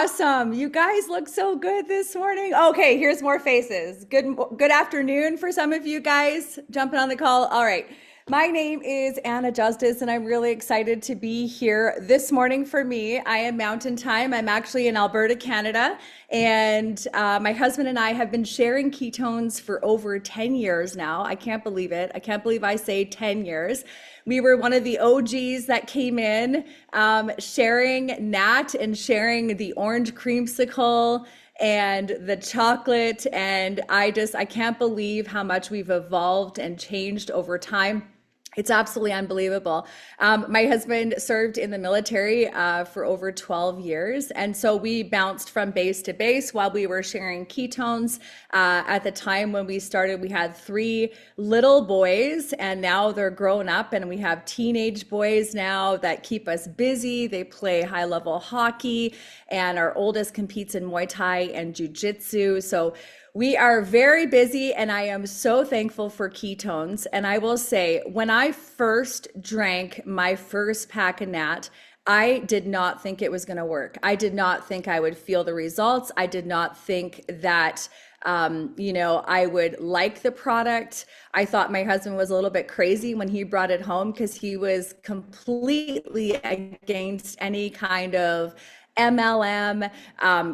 Awesome. You guys look so good this morning. Okay, here's more faces. Good afternoon for some of you guys jumping on the call. All right. My name is Anna Justice, and I'm really excited to be here this morning. For me, I am Mountain Time. I'm actually in Alberta, Canada, and my husband and I have been sharing ketones for over 10 years now. I can't believe it. I can't believe I say 10 years. We were one of the OGs that came in, sharing Nat and sharing the orange creamsicle and the chocolate. And I can't believe how much we've evolved and changed over time. It's absolutely unbelievable. My husband served in the military for over 12 years. And so we bounced from base to base while we were sharing ketones. At the time when we started, we had three little boys, and now they're grown up, and we have teenage boys now that keep us busy. They play high level hockey, and our oldest competes in Muay Thai and Jiu Jitsu. So we are very busy, and I am so thankful for ketones. And I will say, when I first drank my first pack of Nat, I did not think it was going to work. I did not think I would feel the results. I did not think that, I would like the product. I thought my husband was a little bit crazy when he brought it home because he was completely against any kind of MLM,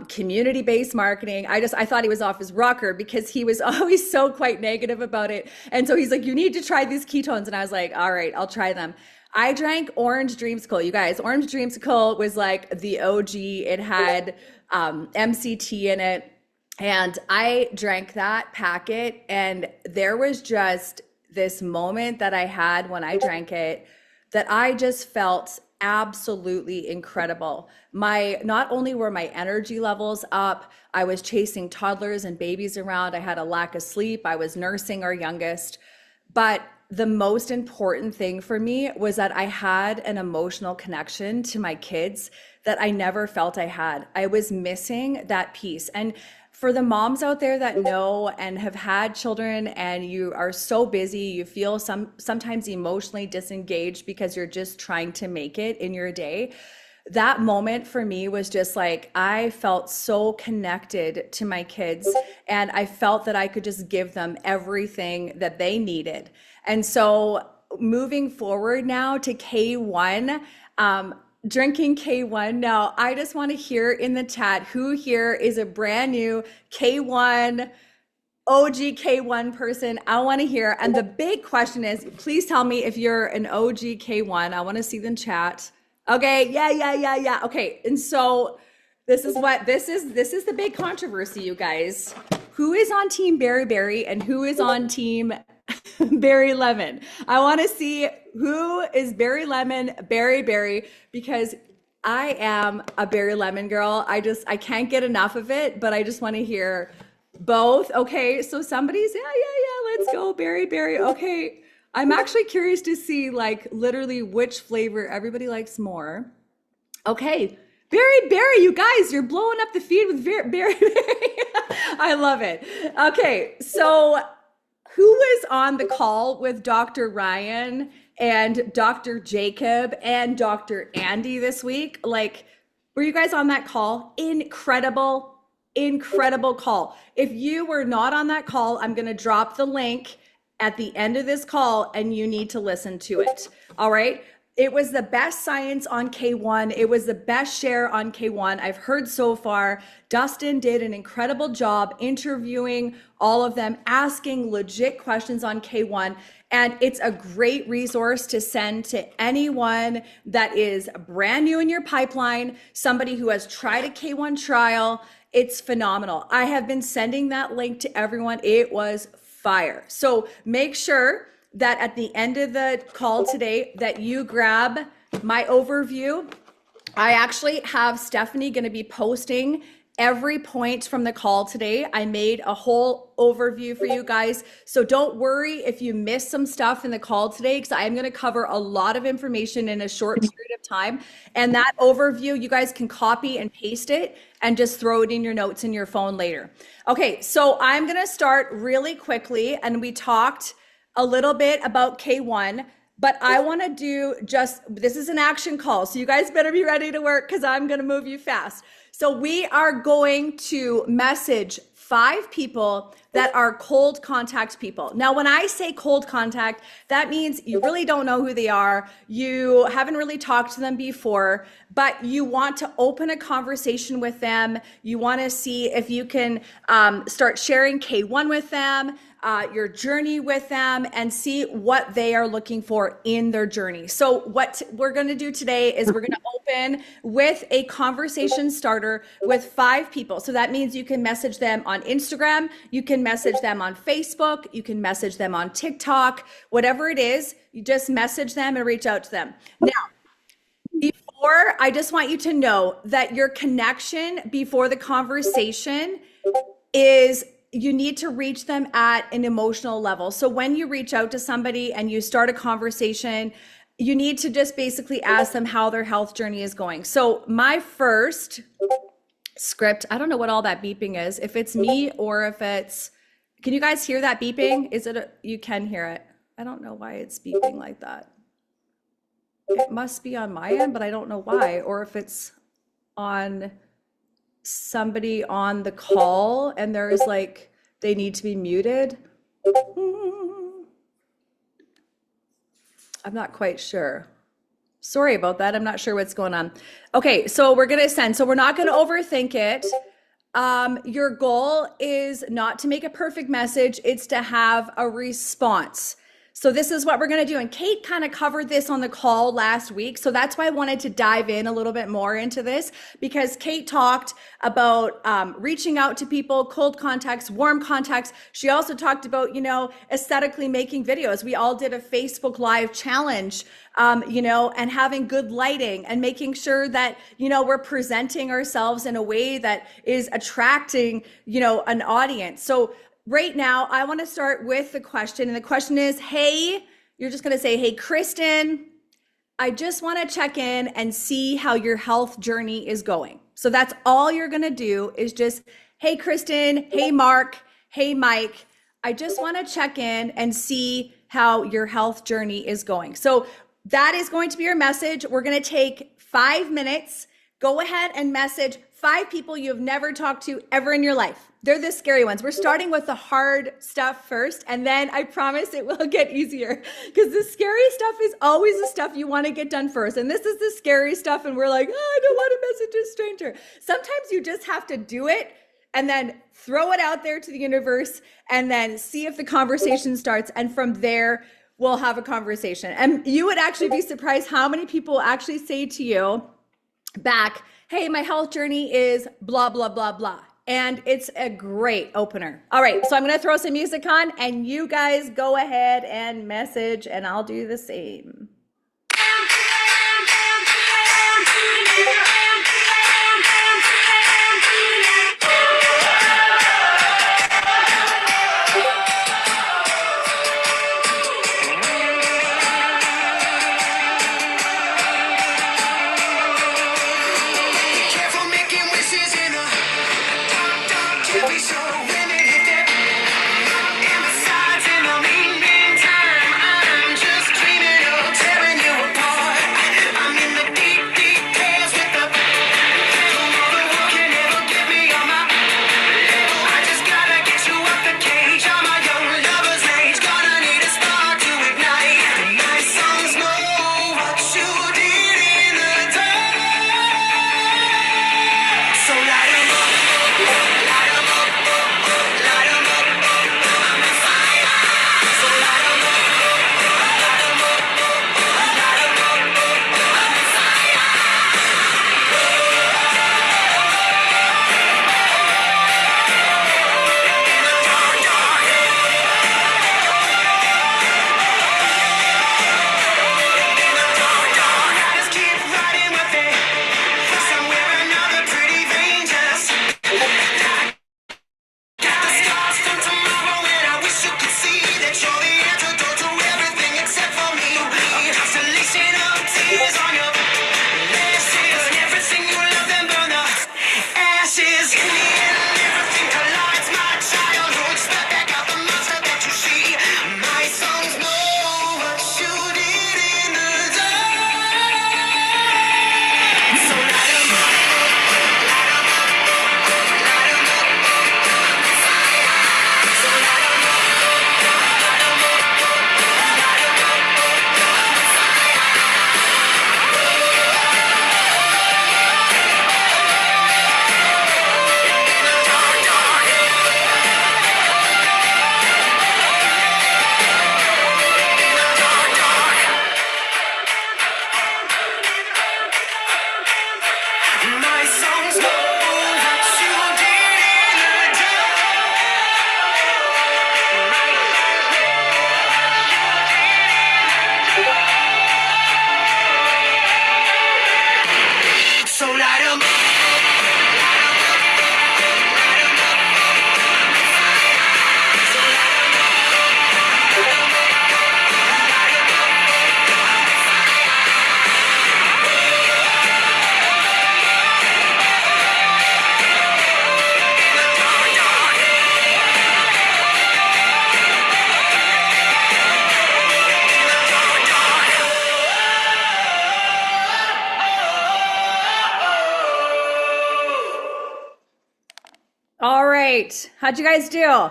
community-based marketing. I thought he was off his rocker because he was always so quite negative about it. And so he's like, you need to try these ketones. And I was like, all right, I'll try them. I drank Orange Dreamsicle. You guys, Orange Dreamsicle was like the OG. It had MCT in it. And I drank that packet, and there was just this moment that I had when I drank it that I just felt absolutely incredible. Not only were my energy levels up, I was chasing toddlers and babies around. I had a lack of sleep. I was nursing our youngest. But the most important thing for me was that I had an emotional connection to my kids that I never felt I had. I was missing that piece. And for the moms out there that know and have had children, and you are so busy, you feel sometimes emotionally disengaged because you're just trying to make it in your day. That moment for me was just like, I felt so connected to my kids, and I felt that I could just give them everything that they needed. And so moving forward now to K1, drinking K1. Now, I just want to hear in the chat who here is a brand new K1, OG K1 person. I want to hear. And the big question is, please tell me if you're an OG K1. I want to see the chat. Okay, yeah. Okay, and so this is the big controversy, you guys. Who is on Team Berry Berry and who is on Team Berry Lemon? I want to see who is Berry Lemon, Berry Berry, because I am a Berry Lemon girl. I can't get enough of it, but I just want to hear both. Okay, so somebody's, yeah, let's go Berry Berry. Okay, I'm actually curious to see like literally which flavor everybody likes more. Okay, Berry Berry, you guys, you're blowing up the feed with Berry Berry. I love it. Okay, so who was on the call with Dr. Ryan and Dr. Jacob and Dr. Andy this week? Like, were you guys on that call? Incredible call. If you were not on that call, I'm going to drop the link at the end of this call and you need to listen to it. All right. It was the best science on K1. It was the best share on K1 I've heard so far. Dustin did an incredible job interviewing all of them, asking legit questions on K1. And it's a great resource to send to anyone that is brand new in your pipeline, somebody who has tried a K1 trial. It's phenomenal. I have been sending that link to everyone. It was fire. So make sure that at the end of the call today that you grab my overview. I actually have Stephanie going to be posting every point from the call today. I made a whole overview for you guys. So don't worry if you miss some stuff in the call today, because I'm going to cover a lot of information in a short period of time. And that overview, you guys can copy and paste it and just throw it in your notes in your phone later. Okay, so I'm going to start really quickly. And we talked a little bit about K1, but I want to do this is an action call. So you guys better be ready to work because I'm going to move you fast. So we are going to message 5 people that are cold contact people. Now, when I say cold contact, that means you really don't know who they are. You haven't really talked to them before, but you want to open a conversation with them. You want to see if you can start sharing K1 with them, your journey with them, and see what they are looking for in their journey. So what we're going to do today is we're going to open with a conversation starter with 5 people. So that means you can message them on Instagram, you can message them on Facebook, you can message them on TikTok, whatever it is, you just message them and reach out to them. Now, before, I just want you to know that your connection before the conversation is you need to reach them at an emotional level. So when you reach out to somebody and you start a conversation, you need to just basically ask them how their health journey is going. So my first script, I don't know what all that beeping is, if it's me or if it's, can you guys hear that beeping? Is it, you can hear it. I don't know why it's beeping like that. It must be on my end, but I don't know why, or if it's on somebody on the call and there's like, they need to be muted. I'm not quite sure. Sorry about that. I'm not sure what's going on. Okay, so we're going to send. So we're not going to overthink it. Your goal is not to make a perfect message. It's to have a response. So this is what we're going to do. And Kate kind of covered this on the call last week. So that's why I wanted to dive in a little bit more into this, because Kate talked about reaching out to people, cold contacts, warm contacts. She also talked about, aesthetically making videos. We all did a Facebook Live challenge, and having good lighting and making sure that, we're presenting ourselves in a way that is attracting, an audience. So right now, I want to start with the question. And the question is, hey, you're just going to say, hey, Kristen, I just want to check in and see how your health journey is going. So that's all you're going to do is just, hey, Kristen, hey, Mark, hey, Mike, I just want to check in and see how your health journey is going. So that is going to be your message. We're going to take 5 minutes. Go ahead and message 5 people you have never talked to ever in your life. They're the scary ones. We're starting with the hard stuff first, and then I promise it will get easier, because the scary stuff is always the stuff you want to get done first. And this is the scary stuff, and we're like, oh, I don't want to message a stranger. Sometimes you just have to do it and then throw it out there to the universe and then see if the conversation starts. And from there, we'll have a conversation. And you would actually be surprised how many people actually say to you back, hey, my health journey is blah, blah, blah, blah. And it's a great opener. All right, so I'm gonna throw some music on and you guys go ahead and message and I'll do the same. All right. How'd you guys do?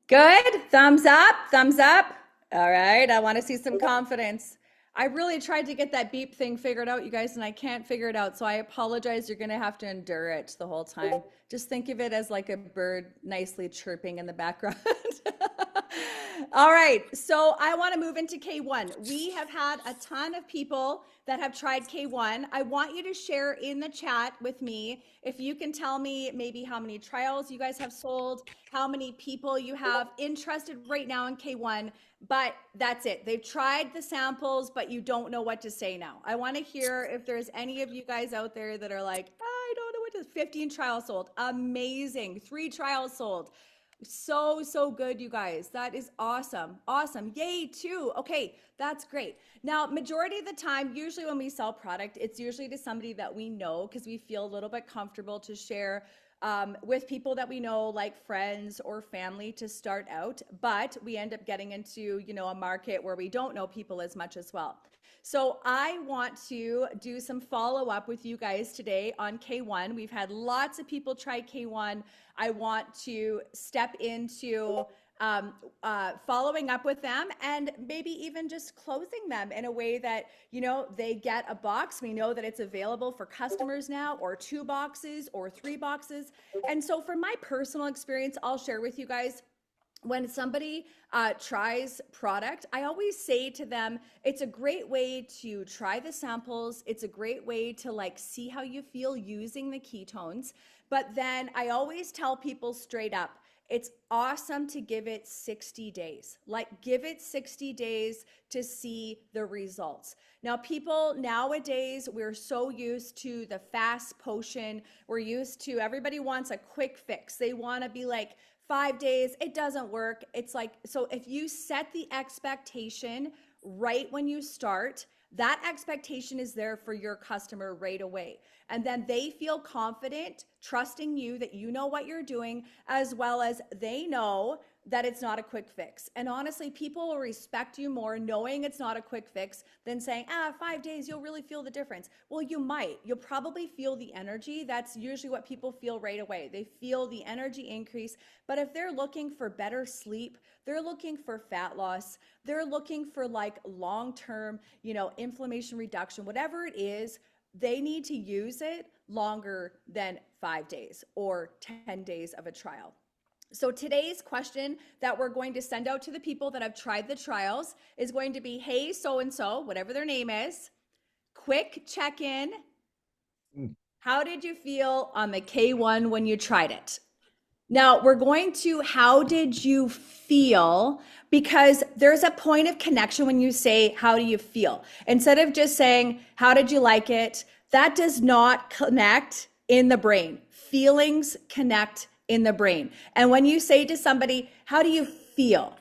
Good? Thumbs up? Thumbs up? All right. I want to see some confidence. I really tried to get that beep thing figured out, you guys, and I can't figure it out. So I apologize. You're going to have to endure it the whole time. Just think of it as like a bird nicely chirping in the background. All right. So I want to move into K1. We have had a ton of people that have tried K1. I want you to share in the chat with me if you can tell me maybe how many trials you guys have sold, how many people you have interested right now in K1, but that's it. They've tried the samples, but you don't know what to say now. I want to hear if there's any of you guys out there that are like, I don't know what to, 15 trials sold. Amazing. 3 trials sold. So good, you guys. That is awesome. Awesome. Yay, 2. Okay, that's great. Now, majority of the time, usually when we sell product, it's usually to somebody that we know because we feel a little bit comfortable to share with people that we know, like friends or family to start out. But we end up getting into, a market where we don't know people as much as well. So I want to do some follow up with you guys today on K1. We've had lots of people try K1. I want to step into following up with them and maybe even just closing them in a way that, they get a box. We know that it's available for customers now, or 2 boxes or 3 boxes. And so from my personal experience, I'll share with you guys, when somebody tries product, I always say to them, it's a great way to try the samples. It's a great way to see how you feel using the ketones. But then I always tell people straight up, it's awesome to give it 60 days. Give it 60 days to see the results. Now, people nowadays, we're so used to the fast potion. We're used to, everybody wants a quick fix. They want to be 5 days, it doesn't work. It's so if you set the expectation right when you start, that expectation is there for your customer right away. And then they feel confident, trusting you that you know what you're doing, as well as they know that it's not a quick fix. And honestly, people will respect you more knowing it's not a quick fix than saying, 5 days, you'll really feel the difference. Well, you might. You'll probably feel the energy. That's usually what people feel right away. They feel the energy increase. But if they're looking for better sleep, they're looking for fat loss, they're looking for long-term, inflammation reduction, whatever it is, they need to use it longer than 5 days or 10 days of a trial. So today's question that we're going to send out to the people that have tried the trials is going to be, hey, so-and-so, whatever their name is, quick check-in. How did you feel on the K1 when you tried it? Now we're going to, how did you feel? Because there's a point of connection when you say, how do you feel? Instead of just saying, how did you like it? That does not connect in the brain. Feelings connect in the brain. And when you say to somebody, how do you feel?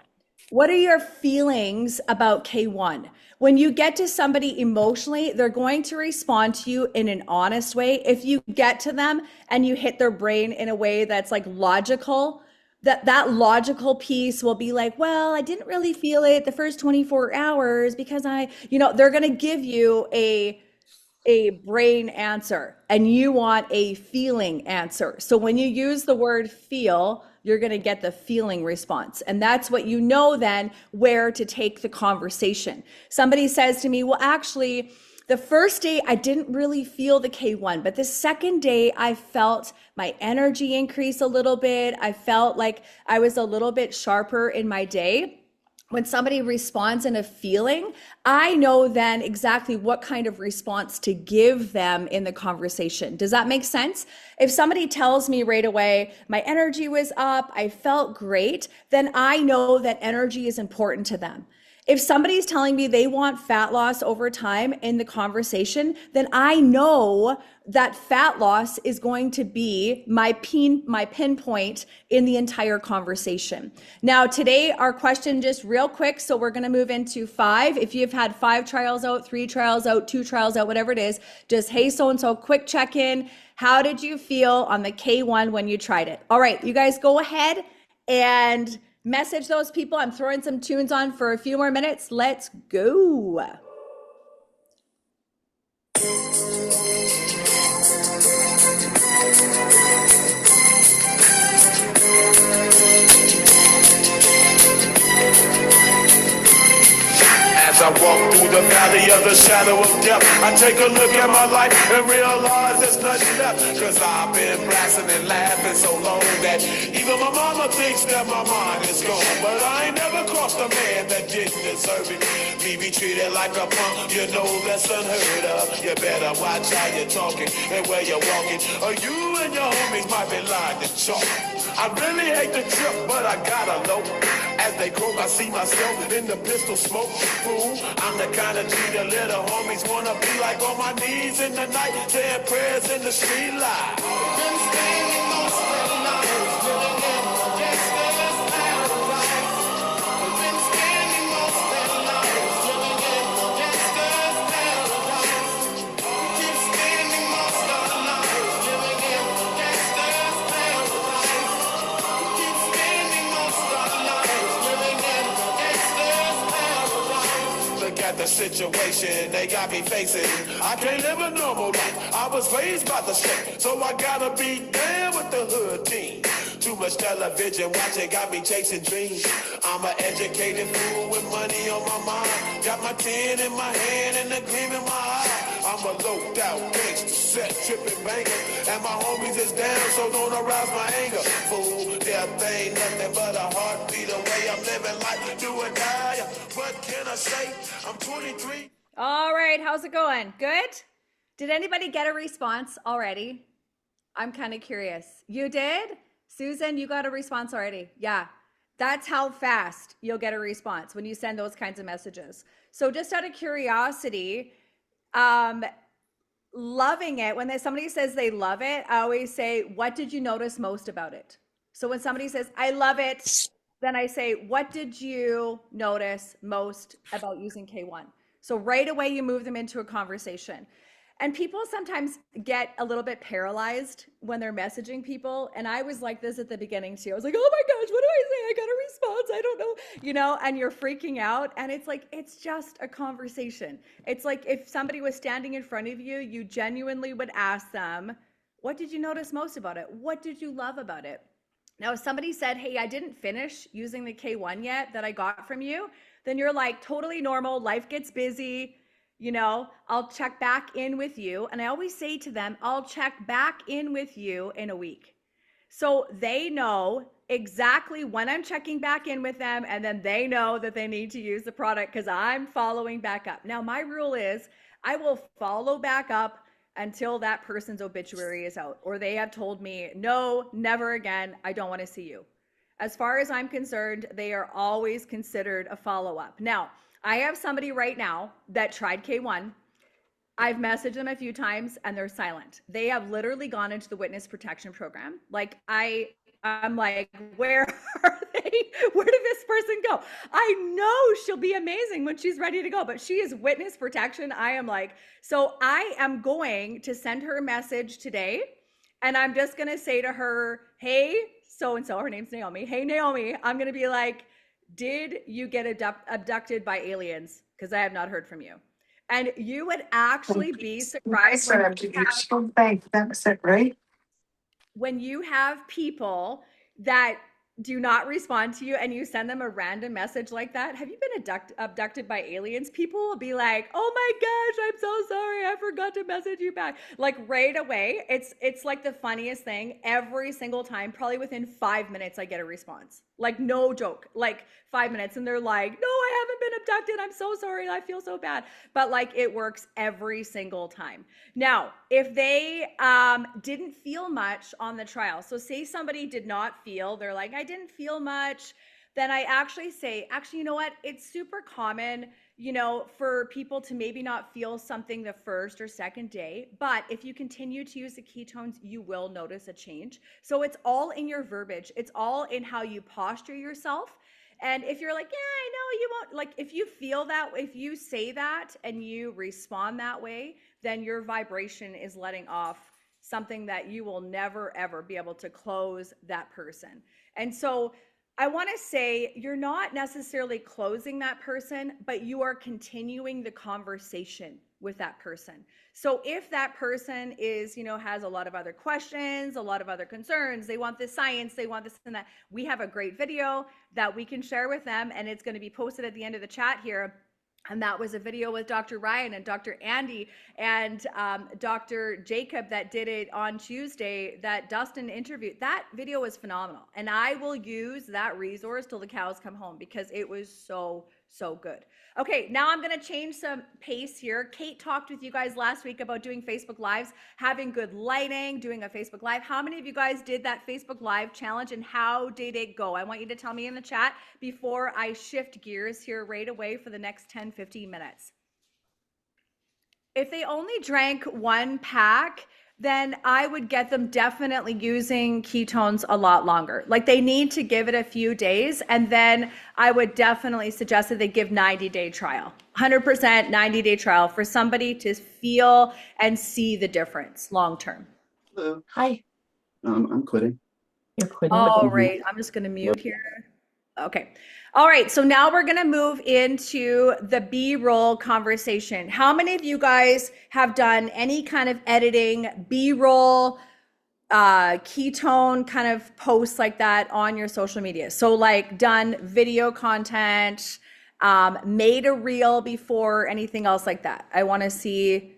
What are your feelings about K1? When you get to somebody emotionally, they're going to respond to you in an honest way. If you get to them and you hit their brain in a way that's logical, that logical piece will be well, I didn't really feel it the first 24 hours because they're going to give you a brain answer and you want a feeling answer. So when you use the word feel, you're going to get the feeling response. And that's what you know then where to take the conversation. Somebody says to me, well, actually, the first day I didn't really feel the K1, but the second day I felt my energy increase a little bit. I felt like I was a little bit sharper in my day. When somebody responds in a feeling, I know then exactly what kind of response to give them in the conversation. Does that make sense? If somebody tells me right away, my energy was up, I felt great, then I know that energy is important to them. If somebody's telling me they want fat loss over time in the conversation, then I know that fat loss is going to be my pinpoint in the entire conversation. Now, today, our question just real quick. So we're going to move into 5. If you've had 5 trials out, 3 trials out, 2 trials out, whatever it is, just, hey, so-and-so, quick check-in. How did you feel on the K1 when you tried it? All right, you guys go ahead and message those people. I'm throwing some tunes on for a few more minutes. Let's go. I walk through the valley of the shadow of death, I take a look at my life and realize there's nothing left. Cause I've been blasting and laughing so long that even my mama thinks that my mind is gone. But I ain't never crossed a man that didn't deserve it. Me be treated like a punk, you know that's unheard of. You better watch how you're talking and where you're walking, or you and your homies might be lying to chalk. I really hate the trip, but I gotta know. As they croak, I see myself in the pistol smoke. Fool, I'm the kind of G the little homies wanna be like, on my knees in the night, saying prayers in the street light. Been standing most of the night, living in a gangster's paradise. Been standing most of the night, living in a gangster's paradise. Keep standing most of the night, living in a gangster's paradise. Keep standing most of the night, living in a gangster's paradise. Look at the situation they got me facing. I can't live a normal life. I was raised by the state, so I gotta be down with the hood team. Too much television watching got me chasing dreams. I'm an educated fool with money on my mind. Got my 10 in my hand and a gleam in my eye. I'm a low out gangster, set tripping banker, and my homies is down, so don't arouse my anger. Fool, death ain't nothing but a heartbeat away. I'm living life, do or die. What can I say? I'm 23. All right, how's it going? Good? Did anybody get a response already? I'm kind of curious. You did? Susan, you got a response already? Yeah. That's how fast you'll get a response when you send those kinds of messages. So just out of curiosity, loving it, when somebody says they love it, I always say, what did you notice most about it? So when somebody says, I love it, then I say, what did you notice most about using K1? So right away, you move them into a conversation. And people sometimes get a little bit paralyzed when they're messaging people. And I was like this at the beginning too. I was like, oh my gosh, what do I say? I got a response. I don't know, and you're freaking out. And it's like, it's just a conversation. It's like if somebody was standing in front of you, you genuinely would ask them, what did you notice most about it? What did you love about it? Now, if somebody said, hey, I didn't finish using the K1 yet that I got from you, then you're like totally normal. Life gets busy. I'll check back in with you. And I always say to them, I'll check back in with you in a week. So they know exactly when I'm checking back in with them. And then they know that they need to use the product because I'm following back up. Now, my rule is I will follow back up until that person's obituary is out, or they have told me, no, never again. I don't want to see you. As far as I'm concerned, they are always considered a follow-up. Now, I have somebody right now that tried K1. I've messaged them a few times and they're silent. They have literally gone into the witness protection program. Like I'm like, where are they? Where did this person go? I know she'll be amazing when she's ready to go, but she is witness protection. I am like, so I am going to send her a message today. And I'm just going to say to her, hey, so-and-so, her name's Naomi. Hey, Naomi, I'm going to be like, did you get abducted by aliens? Because I have not heard from you. And you would actually be surprised That's it, right? when you have people that do not respond to you and you send them a random message like that. Have you been abducted by aliens? People will be like, oh my gosh, I'm so sorry. I forgot to message you back. Like right away. It's like the funniest thing every single time. Probably within 5 minutes, I get a response. Like no joke, like 5 minutes. And they're like, no, I haven't been abducted. I'm so sorry. I feel so bad. But like it works every single time. Now, if they didn't feel much on the trial, so say somebody did not feel, they're like, I didn't feel much, then I actually say, you know what? It's super common, for people to maybe not feel something the first or second day, but if you continue to use the ketones, you will notice a change. So it's all in your verbiage. It's all in how you posture yourself. And if you're like, yeah, I know you won't, like, if you feel that, if you say that and you respond that way, then your vibration is letting off something that you will never, ever be able to close that person. And so I want to say you're not necessarily closing that person, but you are continuing the conversation with that person. So if that person is, has a lot of other questions, a lot of other concerns, they want this science, they want this and that, we have a great video that we can share with them, and it's going to be posted at the end of the chat here And that was a video with Dr. Ryan and Dr. Andy and Dr. Jacob that did it on Tuesday that Dustin interviewed. That video was phenomenal. And I will use that resource till the cows come home because it was so, so good. Okay, now I'm going to change some pace here. Kate talked with you guys last week about doing Facebook Lives, having good lighting, doing a Facebook Live. How many of you guys did that Facebook Live challenge and how did it go? I want you to tell me in the chat before I shift gears here right away for the next 10, 15 minutes. If they only drank one pack, then I would get them definitely using ketones a lot longer. Like they need to give it a few days, and then I would definitely suggest that they give 90-day trial, 100% 90-day trial for somebody to feel and see the difference long-term. Hello. Hi. I'm quitting. You're quitting. All right, I'm just gonna mute here. Okay. All right, so now we're gonna move into the B-roll conversation. How many of you guys have done any kind of editing, B-roll, ketone kind of posts like that on your social media? So like done video content, made a reel before, anything else like that? I wanna see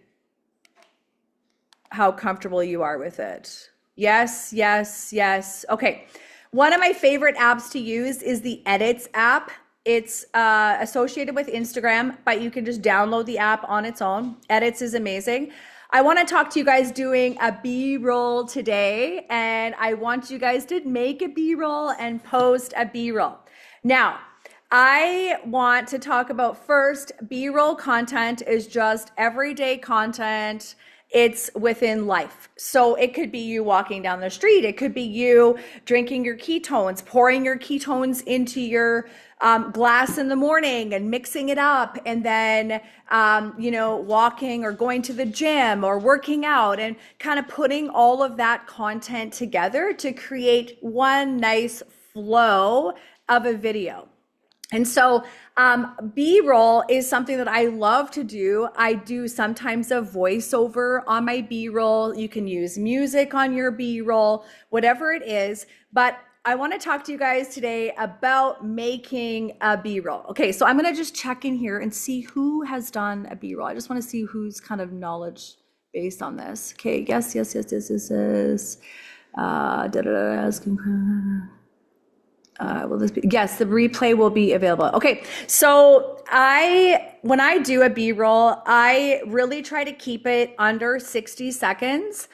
how comfortable you are with it. Yes, yes, yes. Okay. One of my favorite apps to use is the Edits app. It's associated with Instagram, but you can just download the app on its own. Edits is amazing. I want to talk to you guys doing a B-roll today, and I want you guys to make a B-roll and post a B-roll. Now, I want to talk about first, B-roll content is just everyday content. It's within life. So it could be you walking down the street. It could be you drinking your ketones, pouring your ketones into your glass in the morning and mixing it up. And then, walking or going to the gym or working out and kind of putting all of that content together to create one nice flow of a video. And so B-roll is something that I love to do. I do sometimes a voiceover on my B-roll. You can use music on your B-roll, whatever it is. But I want to talk to you guys today about making a B-roll. Okay, so I'm going to just check in here and see who has done a B-roll. I just want to see who's kind of knowledge based on this. Okay, yes. Will this be? Yes, the replay will be available. Okay, so when I do a B-roll, I really try to keep it under 60 seconds.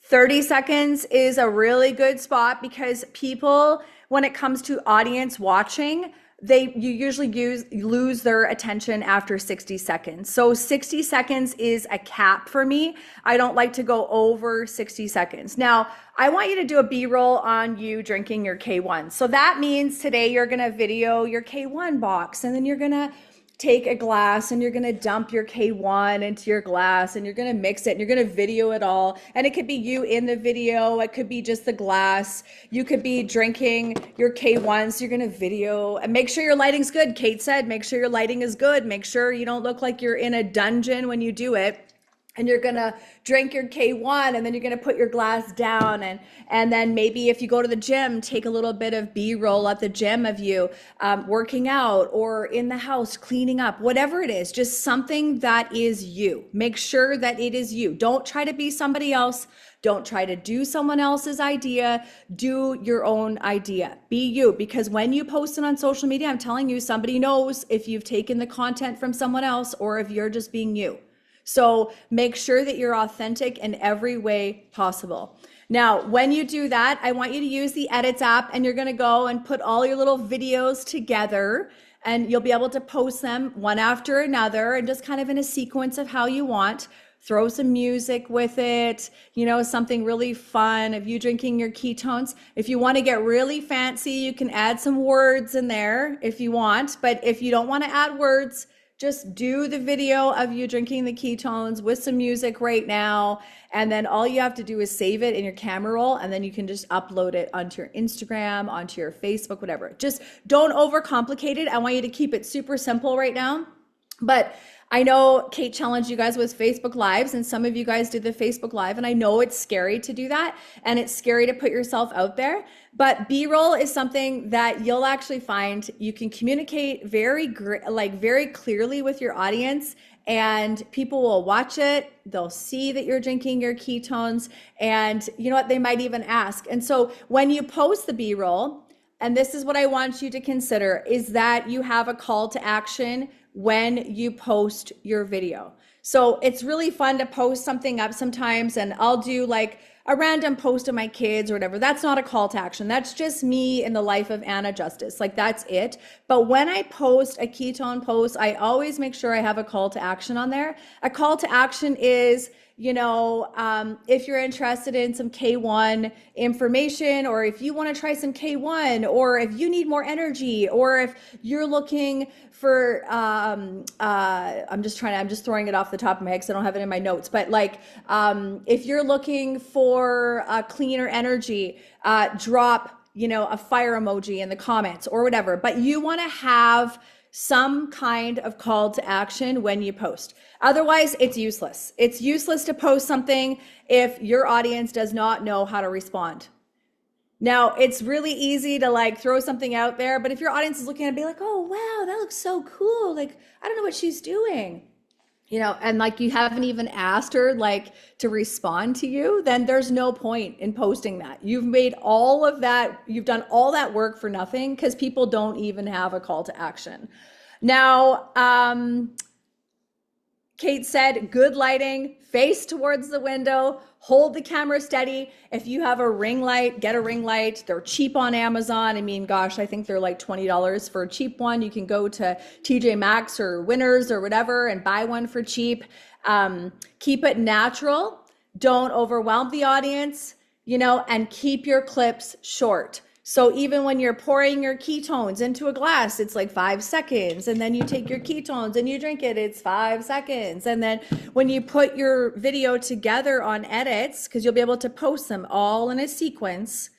30 seconds is a really good spot because people, when it comes to audience watching, you usually lose their attention after 60 seconds. So 60 seconds is a cap for me. I don't like to go over 60 seconds. Now, I want you to do a B-roll on you drinking your K1. So that means today you're going to video your K1 box, and then you're going to take a glass and you're going to dump your K1 into your glass and you're going to mix it and you're going to video it all. And it could be you in the video. It could be just the glass. You could be drinking your K1. So you're going to video and make sure your lighting's good. Kate said, make sure your lighting is good. Make sure you don't look like you're in a dungeon when you do it. And you're gonna drink your K1 and then you're gonna put your glass down and then maybe if you go to the gym, take a little bit of B-roll at the gym of you working out or in the house cleaning up, whatever it is, just something that is you. Make sure that it is you. Don't try to be somebody else. Don't try to do someone else's idea. Do your own idea. Be you, because when you post it on social media, I'm telling you, somebody knows if you've taken the content from someone else or if you're just being you. So make sure that you're authentic in every way possible. Now, when you do that, I want you to use the Edits app and you're going to go and put all your little videos together and you'll be able to post them one after another and just kind of in a sequence of how you want. Throw some music with it, something really fun of you drinking your ketones. If you want to get really fancy, you can add some words in there if you want. But if you don't want to add words, just do the video of you drinking the ketones with some music right now. And then all you have to do is save it in your camera roll. And then you can just upload it onto your Instagram, onto your Facebook, whatever. Just don't overcomplicate it. I want you to keep it super simple right now. But I know Kate challenged you guys with Facebook Lives, and some of you guys did the Facebook Live, and I know it's scary to do that, and it's scary to put yourself out there. But B-roll is something that you'll actually find you can communicate very clearly with your audience, and people will watch it. They'll see that you're drinking your ketones, and you know what? They might even ask. And so when you post the B-roll, and this is what I want you to consider, is that you have a call to action when you post your video. So it's really fun to post something up sometimes, and I'll do like a random post of my kids or whatever. That's not a call to action. That's just me in the life of Anna Justice. Like, that's it. But when I post a ketone post, I always make sure I have a call to action on there. A call to action is, if you're interested in some K1 information, or if you want to try some K1, or if you need more energy, or if you're looking for, I'm just throwing it off the top of my head because I don't have it in my notes, but like, if you're looking for cleaner energy, drop, a fire emoji in the comments or whatever, but you want to have some kind of call to action when you post. Otherwise, it's useless. It's useless to post something if your audience does not know how to respond. Now, it's really easy to like throw something out there, but if your audience is looking at it and be like, oh, wow, that looks so cool. Like, I don't know what she's doing, and like you haven't even asked her like to respond to you, then there's no point in posting that. You've made all of that, you've done all that work for nothing because people don't even have a call to action. Now, Kate said, good lighting, face towards the window, hold the camera steady. If you have a ring light, get a ring light. They're cheap on Amazon. I mean, gosh, I think they're like $20 for a cheap one. You can go to TJ Maxx or Winners or whatever and buy one for cheap. Keep it natural. Don't overwhelm the audience, and keep your clips short. So even when you're pouring your ketones into a glass, it's like 5 seconds. And then you take your ketones and you drink it, it's 5 seconds. And then when you put your video together on edits, because you'll be able to post them all in a sequence,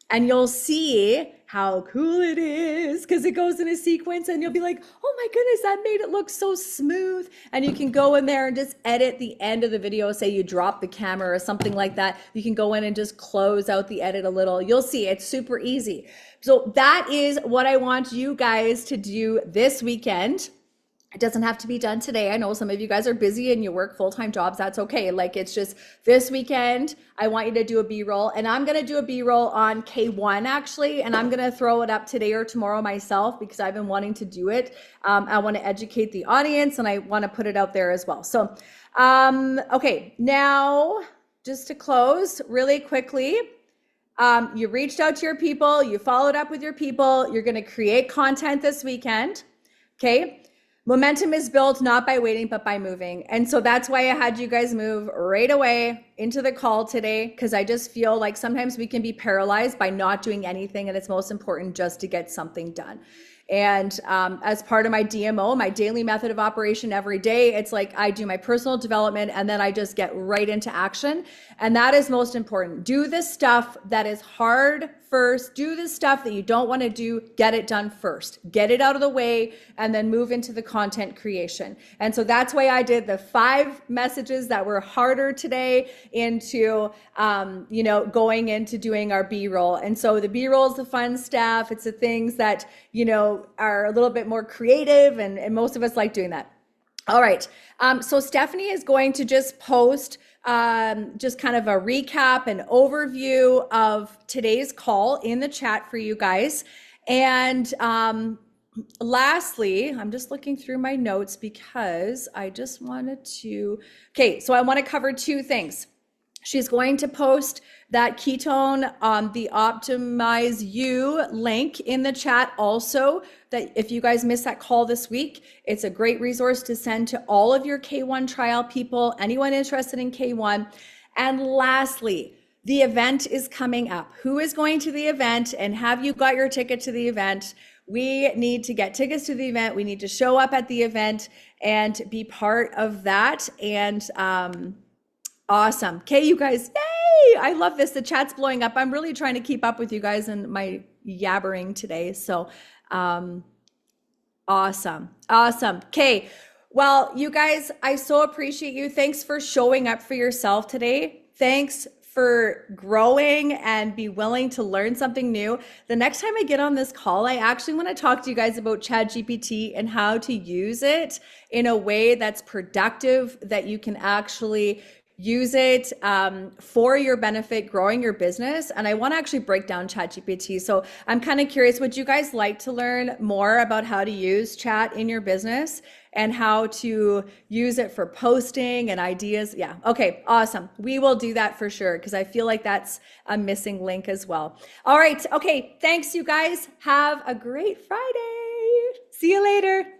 and you'll see how cool it is because it goes in a sequence, and you'll be like, oh my goodness, that made it look so smooth. And you can go in there and just edit the end of the video. Say you drop the camera or something like that. You can go in and just close out the edit a little. You'll see it's super easy. So that is what I want you guys to do this weekend. It doesn't have to be done today. I know some of you guys are busy and you work full-time jobs. That's okay. Like, it's just this weekend, I want you to do a B-roll, and I'm going to do a B-roll on K1 actually. And I'm going to throw it up today or tomorrow myself because I've been wanting to do it. I want to educate the audience and I want to put it out there as well. So, okay. Now just to close really quickly, you reached out to your people, you followed up with your people, you're going to create content this weekend. Okay. Momentum is built not by waiting, but by moving. And so that's why I had you guys move right away into the call today, because I just feel like sometimes we can be paralyzed by not doing anything, and it's most important just to get something done. And as part of my DMO, my daily method of operation every day, it's like I do my personal development and then I just get right into action. And that is most important. Do the stuff that is hard first. Do the stuff that you don't want to do. Get it done first. Get it out of the way and then move into the content creation. And so that's why I did the 5 messages that were harder today into, going into doing our B-roll. And so the B-roll is the fun stuff. It's the things that, are a little bit more creative, and most of us like doing that. All right. So Stephanie is going to just post just kind of a recap and overview of today's call in the chat for you guys. And lastly, I'm just looking through my notes because I just wanted to, so I want to cover 2 things. She's going to post that ketone on the Optimize You link in the chat also, that if you guys missed that call this week, it's a great resource to send to all of your K1 trial people, anyone interested in K1. And lastly, the event is coming up. Who is going to the event, and have you got your ticket to the event? We need to get tickets to the event. We need to show up at the event and be part of that. And awesome. Okay, you guys, yay! I love this. The chat's blowing up. I'm really trying to keep up with you guys and my yabbering today. So awesome. Okay. Well, you guys, I so appreciate you. Thanks for showing up for yourself today. Thanks for growing and be willing to learn something new. The next time I get on this call, I actually want to talk to you guys about ChatGPT and how to use it in a way that's productive, that you can actually use it for your benefit, growing your business. And I want to actually break down ChatGPT. So I'm kind of curious, would you guys like to learn more about how to use chat in your business and how to use it for posting and ideas? Yeah. Okay. Awesome. We will do that for sure, because I feel like that's a missing link as well. All right. Okay. Thanks, you guys. Have a great Friday. See you later.